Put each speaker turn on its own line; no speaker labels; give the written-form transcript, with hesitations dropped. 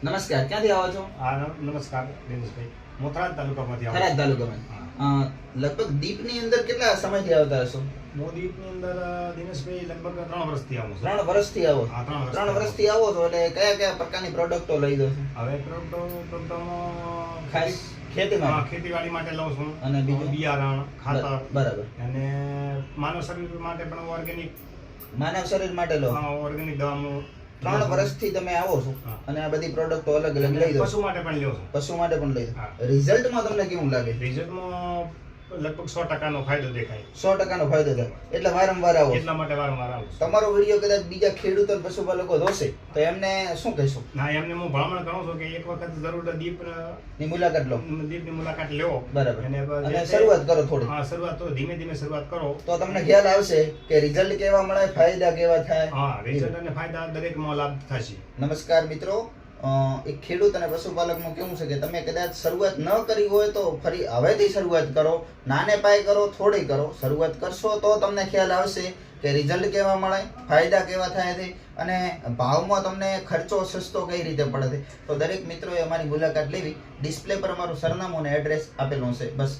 નમસ્કાર, ક્યાંથી આવો છો?
નમસ્કાર દિનેશભાઈ, મોથરાજ તાલુકામાંથી આવું
થરાદ તાલુકામાં. લગભગ દીપની અંદર કેટલા સમયથી આવતા હશો?
હું દીપની અંદર દિનેશભાઈ લગભગ 3 વર્ષથી આવું છું.
3 વર્ષથી આવો?
હા, 3 વર્ષથી.
3 વર્ષથી આવો છો એટલે કયા કયા પ્રકારની પ્રોડક્ટો લઈ દો છો?
હવે પ્રોડક્ટમાં
ખાસ ખેતીમાં?
ખેતીવાડી માટે લઉં છું.
અને બીજું?
બિયારણ, ખાતર
બરાબર.
અને માનવ શરીર માટે પણ ઓર્ગેનિક
માનવ શરીર માટે લો?
ઓર્ગેનિક દવાનું
3 વર્ષથી તમે આવો છો
હા.
અને આ બધી પ્રોડક્ટો અલગ અલગ લઈ દો છો?
પશુ માટે પણ લ્યો છું.
પશુ માટે પણ લઈ દો.
હા.
રિઝલ્ટમાં તમને કેવું લાગે?
રિઝલ્ટમાં લગભગ 100% નો ફાયદો દેખાય.
100% ફાયદો થાય એટલે વારંવાર આવો છો?
એટલા માટે વારંવાર આવું છું.
તમારો વિડીયો કદાચ બીજા ખેડૂતો અને પશુપાલકો જોશે તો એમને શું કહેશો?
ના, એમને હું ભલામણ કરું છું કે એક વખત જરૂર
ની મુલાકાત લો.
દીપની મુલાકાત લ્યો.
બરાબર.
અને
અને શરૂઆત કરો થોડી.
હા, શરૂઆત તો ધીમે ધીમે શરૂઆત કરો.
તો તમને ખ્યાલ આવશે કે રિઝલ્ટ કેવા મળે, ફાયદા કેવા થાય.
હા, રિઝલ્ટ અને ફાયદા દરેકમાં લાભ થશે.
નમસ્કાર મિત્રો, એક ખેડૂત અને પશુપાલકનું કેવું છે કે તમે કદાચ શરૂઆત ન કરી હોય તો ફરી હવેથી શરૂઆત કરો. નાને પાયે કરો, થોડી કરો. શરૂઆત કરશો તો તમને ખ્યાલ આવશે કે રિઝલ્ટ કેવા મળે, ફાયદા કેવા થાય છે અને ભાવમાં તમને ખર્ચો સસ્તો કઈ રીતે પડે છે. તો દરેક મિત્રોએ અમારી મુલાકાત લેવી. ડિસ્પ્લે પર અમારું સરનામું અને એડ્રેસ આપેલું છે. બસ.